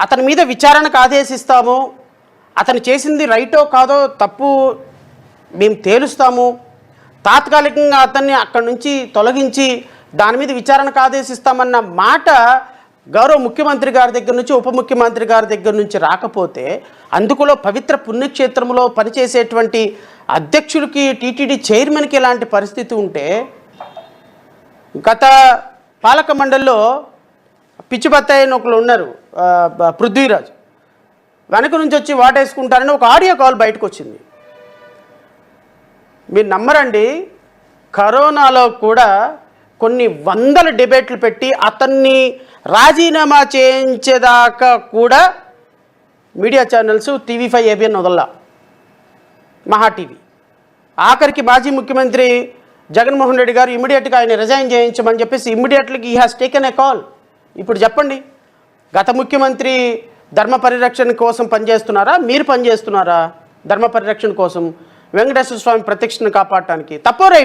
అతని మీద విచారణకు ఆదేశిస్తాము, అతను చేసింది రైటో కాదో తప్పు మేము తేలుస్తాము, తాత్కాలికంగా అతన్ని అక్కడి నుంచి తొలగించి దాని మీద విచారణకు ఆదేశిస్తామన్న మాట గౌరవ ముఖ్యమంత్రి గారి దగ్గర నుంచి ఉప ముఖ్యమంత్రి గారి దగ్గర నుంచి రాకపోతే, అందుకులో పవిత్ర పుణ్యక్షేత్రంలో పనిచేసేటువంటి అధ్యక్షుడికి టీటీడీ చైర్మన్కి ఇలాంటి పరిస్థితి ఉంటే, గత పాలక మండలిలో పిచ్చి బత్తాయి అని ఒకరు ఉన్నారు, పృథ్వీరాజ్, వెనక నుంచి వచ్చి వాటేసుకుంటారని ఒక ఆడియో కాల్ బయటకు వచ్చింది. మీరు నమ్మరండి, కరోనాలో కూడా కొన్ని వందల డిబేట్లు పెట్టి అతన్ని రాజీనామా చేయించేదాకా కూడా మీడియా ఛానల్స్ TV5 ABN వదల్లా, మహా టీవీ. ఆఖరికి మాజీ ముఖ్యమంత్రి జగన్మోహన్ రెడ్డి గారు ఇమ్మీడియట్గా ఆయన రిజైన్ చేయించమని చెప్పేసి immediately he has taken a call. ఇప్పుడు చెప్పండి, గత ముఖ్యమంత్రి ధర్మ పరిరక్షణ కోసం పనిచేస్తున్నారా, మీరు పనిచేస్తున్నారా ధర్మ పరిరక్షణ కోసం, వెంకటేశ్వర స్వామి ప్రత్యక్షను కాపాడటానికి? తప్పో రైట్?